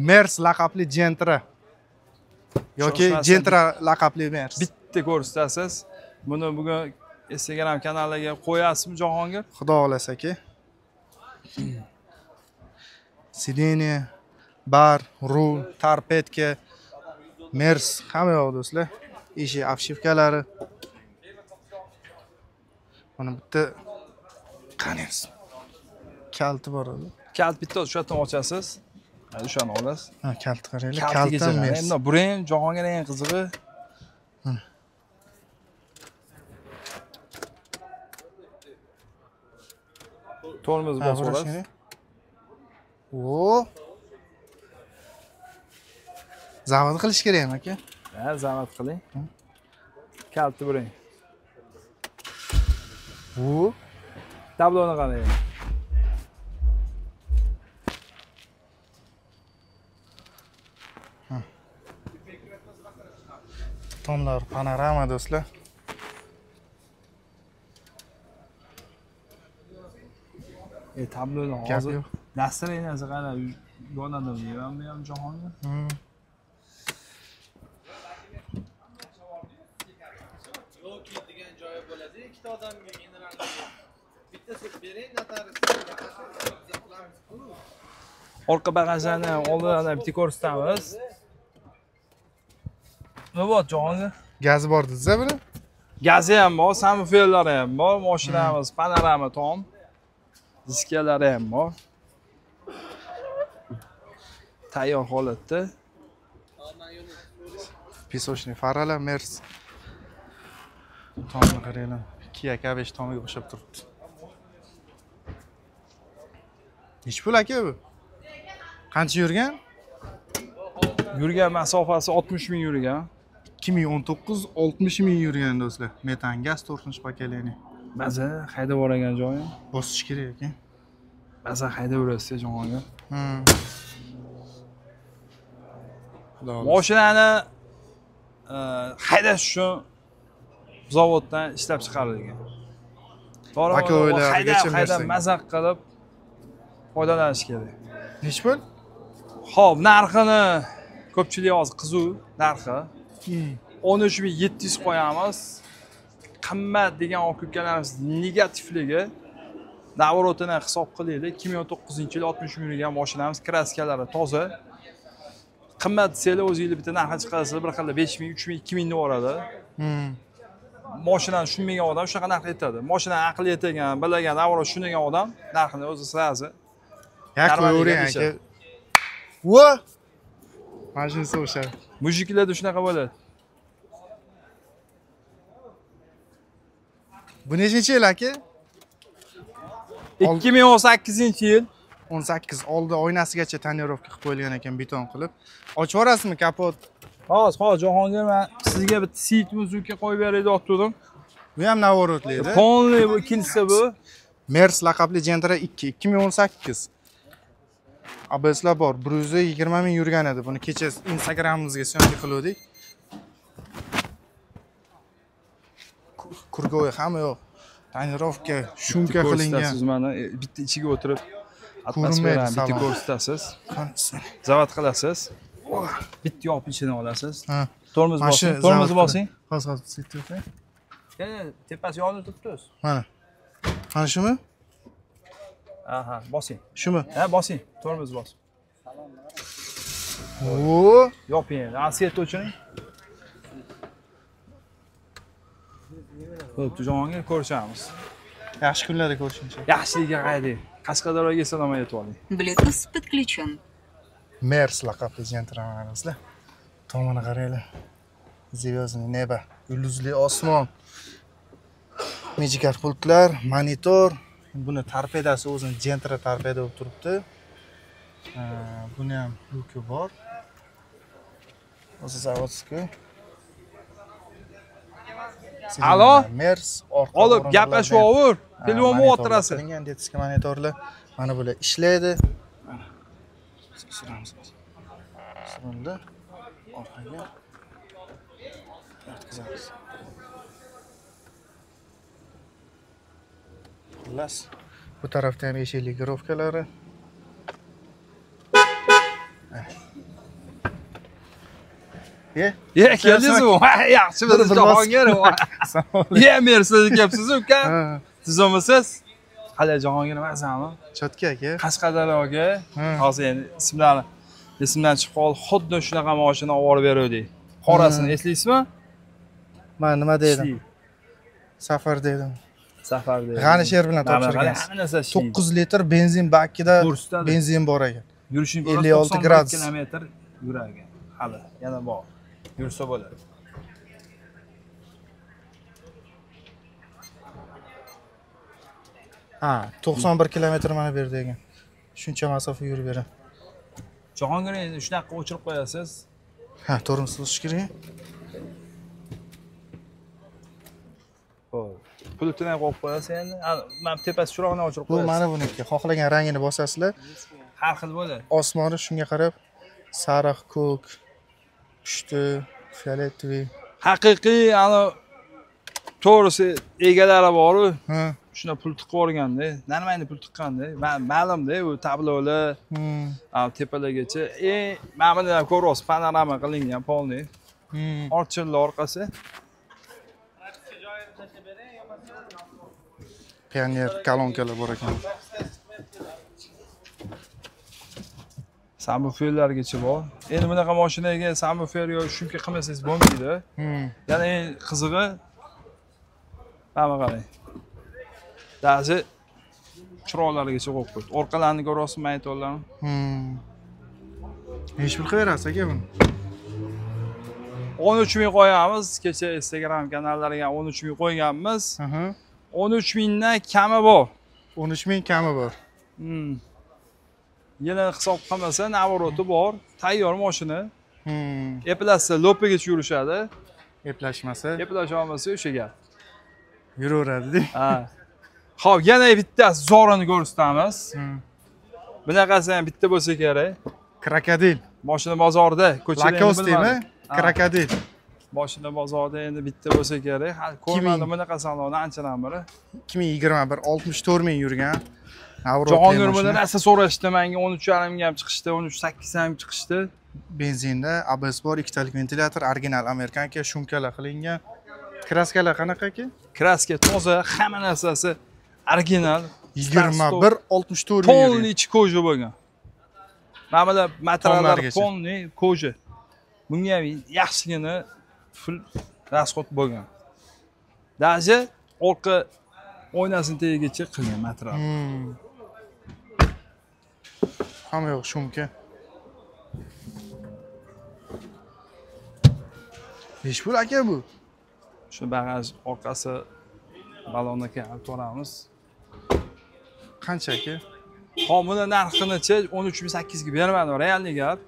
Mers laqabli Gentra yoki Gentra laqabli Mers. Bitta ko'rsatasiz. Buni bugun Instagram kanaliga qo'yasizmi Jahongir? Xudo xolasa aka. Sideniya, bar, rul, tarpetka, Mers hamma yo'q do'stlar. Eshik obshivkalari. Mana bitta qaniysiz. Kalti bor edi. Kalt bitta shu yerdan ochasiz. Mana o'shani olasiz. Ha, kalti qaranglar. Kaltdan Mers. Endi buren Jahongir eng qizig'i. Tormoz bosib olasiz. O. Zavod qilish kerakmi aka? Ha, zahmat qiling. Kaltni buring. Bu tabloni qarang. Tomlar panorama do'stlar. Tabloni hozir настроениyaga qarab yonadi deyman ham Jahongir. Yoki degan joyi bo'ladi. Ikkita odamga generalga bittasi bering, notarius. Orqa bagajlarni oldidan bitta ko'rsatamiz. Nima bor Jahongir? Gaz bor dedingiz buni? Gazi ham bor, samofellari ham bor, mashinamiz panorama tom. Diskalari ham bor. Tayyor holatda. Pisochniy faralar Mers. Tomni qaranglar. Kia K5 tomiga o'xshab turibdi. Nech pul aka bu? Qancha yurgan? Yurgan masofasi 60 ming yurgan. 2019 60 ming yurgan do'stlar. Metan gaz 4-pokoleniya. Ba'zi haydab boragan joyi. Bosish kerak ekan. Ba'zi haydab yurasiz joyga. Mashinani haydash uchun zavoddan ishlab chiqarilgan. Haydab mazaq qilib foydalanish kerak. Nech pul? Xo'p, narxini ko'pchilik hozir qizuv narxi. 13700 qo'yamiz. Qimmat degan okubkalarimiz negativligi navorotini hisob qilaylik. 2009-yil 60 ming yurgan mashinamiz, kraskalari toza. Qimmat desanglar o'zingiz bitta narxni chiqarasiz, bir xil 5 ming, 3 ming, 2 mingni boradi. Mashinani tushunmagan odam shunaqa narx aytadi. Mashinani aqli yetagan, bilagan, navorot tushungan odam narxini o'zi sirazi. Qo'yavering aka. Vo! Mashinasi o'sha. Mujiklarda shunaqa bo'ladi. Bu nechinchi yil aka? 2018-yil 18 oldi oynasigacha tonirovka qilib qo'yilgan ekan, beton qilib. Ochib yuborasizmi kapot? Hozir Jahongir, men sizga bitta sit muzika qo'yib beray deb turdim. Bu ham navorotlaydi. Polniy bu ikkinchisi bu. Mers laqabli Gentra 2 2018. ABSlar bor. 120 ming yurgan edi. Buni kecha Instagramimizga syomka qildik. Kurgoy hamma yo'q. Tonirovka, shumka qilingan. Siz mana bitta ichiga o'tirib atmosferani bitta ko'rsatasiz. Zavod qilasiz. Bitta yopib ichini olasiz. Tormoz bosing. Tormozni bosing. Hozir setib. Tepasi yonib turibdi. Mana. Mana shumi? Aha, bosing. Shumi? Ha, bosing. Tormoz bos. O, yoping. Asiyat o'chiring. Xo'p, Jahongir ko'rishamiz. Yaxshi kunlarda ko'rishamiz. Yaxshiligiga qayting. Qashqadaryoga salom aytib oling. Bluetooth подключен. Mers laqabli Gentra sizlar. Tomoni qaranglar. Звездное небо, yulduzli osmon. Magic pultlar, monitor. Buni torpedasi o'zini Gentra torpeda bo'lib turibdi. Buni ham luki bor. O'zi zavodskiy. Alo? Mers olib gaplashib over. Telefonni o'tirasiz. Qilingan detskiy monitorlar mana bular ishlaydi. Surindi. Orqaga yetkazamiz. Xullas, bu tarafda ham eshikli girovkalari. Keldingizmi? Yaxshi biz Jahongir. Mersiz kelibsiz uka. Siz olmasiz? Hali Jahongir emasmi? Chotka aka. Qashqadaryoga hozir endi esimdan chiqib qoldi. Xuddi shunaqa mashina olib berdik. Qorasini eslaysizmi? Men nima dedim? Safar dedim. Safar dedim. G'ani sher bilan topshirgansiz. 9 litr benzin bakida benzin bor ekan. Yurishing 56 gradus kilometr yuragan. Hali yana bor. Yursa bo'ladi. Ha, 91 kilometr mana bu yerda ekan. Shuncha masofa yurib beraman. Jahongir endi shunaqa o'chirib qo'yasiz. Ha, to'g'ri so'zish kerak. Xo'p. Pultini qo'yib qo'yasiz endi. Men tepasi chiroqni o'chirib Bu qo'yasiz. mana buniki. Xohlagan rangini bosasizlar. Har xil bo'ladi. Osmoni shunga qarab sariq, ko'k, pushti, fioletoviy. Haqiqiy to'g'risi egalari bor-ku. Ha. Shuna pul tiqib o'rganda, normalniy pul tiqqanda, ma'lumda u tablolar, tepalagacha. Mana buni ham ko'ryapsiz, panorama qilingan polniy. Orchillar orqasi. Pioner kolonkalar bor ekan. Samofirlargacha bor. Endi bunaqa mashinaga samofer yo shumka qilmasangiz bo'lmaydi. Yana eng qizig'i Mana qarang. Даже chiroqlarigacha qo'yib qo'ydi. Orqalarini ko'ryapsizmi aytollarni? Necha pul qilaverasiz aka buni? 13 ming qo'yamiz. Kecha Instagram kanallariga 13 ming qo'yganmiz. 13 mingdan kami bor. 13 ming kami bor. Yana hisob qilmasa, navoroti bor. Tayyor mashina. Eplashsa lopigacha yurishadi. Eplashmasa, Eplasha olmasa o'sha gap. yuraveradi-da. Ha. Xo'p, yana bittasi zorini ko'rsatamiz. Bunaqasi ham bitta bo'lsa kerak. Krokodil. Mashina bozorda, ko'chada Lakoste'mi? Krokodil. Mashina bozorda endi bitta bo'lsa kerak. Hali ko'rmadim bunaqa salonni anchadan beri. 2021 64 ming yurgan. Jahongir buni narsa so'rashdi menga 13,5 ming ham chiqishdi, 13,8 ham chiqishdi. Benzinda ABS bor, ikkitalik ventilyator, original amerikanka, shumkalar qilingan. Kraskalar qanaqa aka? Kraska toza, hamma narsasi original. 21 64 ming. Polni ichi koja bo'lgan. Mana bular materiallar polni koja. Bunga ham yaxshigina full расход bo'lgan. Даже orqa oynasini tagigacha qilgan material. Hamma yo'q shumka. Nechi pul aka bu? Shu bagaj orqasi balonga olib boramiz. Qancha aka? Hop, buni narxini-chi 13,8 ga bermadim, realniy gap.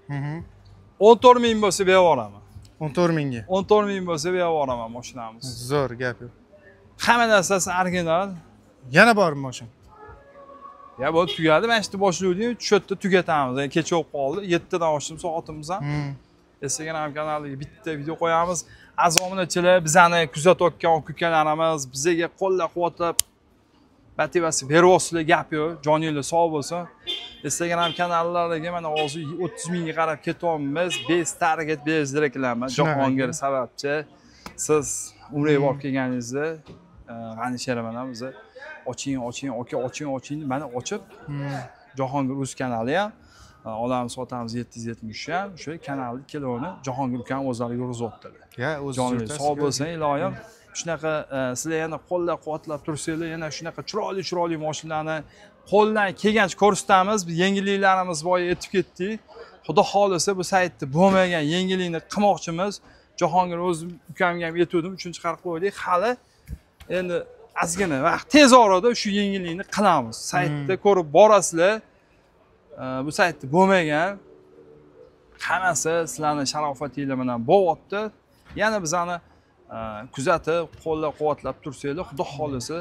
14 ming bo'lsa berib yuboraman. 14 mingga. 14 ming bo'lsa berib yuboraman mashinamiz. Zo'r gap yo'q. Hamma narsasi original. Yana bormi mashina? Ya bu tugadi, mana shu boshlovdim, shu yerda tugatamiz. Kecha bo'lib qoldi, 7 dan ochdim soatimiz ham. Instagram kanaliga bitta video qo'yamiz. Azominachilar, bizani kuzatayotgan ukalarimiz bizga qo'llab-quvvatlab motivatsiya beryapsizlar, gap yo'q. Joningiz sog' bo'lsin. Instagram kanallariga mana hozir 30 mingga qarab ketyapmiz. Best target bezdiraklarman. Jahongir sababchi. Siz umraga borib kelganingizda g'ani sheraman ham biza oching, aka oching, mana ochib Jahongir o'z kanali ham olamiz, sotamiz 770 ham. O'sha kanalni ikkalovini Jahongir ukam o'zlari yurg'izayotdilar. Ya, o'zi joningiz sog' bo'lsin, iloyim. Shunaqa sizlar yana qo'llab-quvvatlab tursanglar, yana shunaqa chiroyli mashinalarni qo'ldan kelgancha ko'rsatamiz. Biz yengilliklarimiz boya yetib ketdik. Xudo xolisa bu saytda bo'lmagan yengillikni qilmoqchimiz. Jahongir o'z ukamga ham aytdim, 3-qarab qo'ydik. Hali endi ozgina vaqt tez orada shu yengillikni qilamiz. Saytda ko'rib borasizlar. Bu saytda bo'lmagan hammasi sizlarning sharofatinglar bilan bo'lyapti. Yana bizani kuzatib, qo'llab-quvvatlab tursanglar, xudo xolisa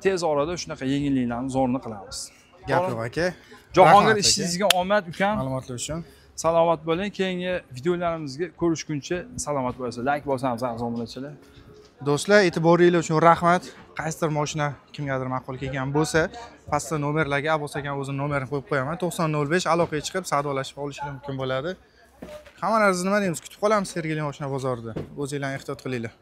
tez orada shunaqa yengilliklarni zo'rini qilamiz. Gap yo'q aka. Jahongir, ishingizga omad ukam. Ma'lumotlar uchun. Salomat bo'ling. Keyingi videolarimizga ko'rishguncha salomat bo'lasiz. Like bosamiz, arzonlarchilar. Do'stlar, e'tiboringiz uchun rahmat. Qaysidir mashina kimgadir ma'qul kelgan bo'lsa, pastda nomerlarga bo'lsa ekan o'zim nomerini qo'yib qo'yaman. 9005 aloqaga chiqib savdolashib olishingiz mumkin bo'ladi. Hammalaringizni nima deymiz, kutib qolamiz Sergeli mashina bozorida. O'zingizlarni ehtiyot qilinglar.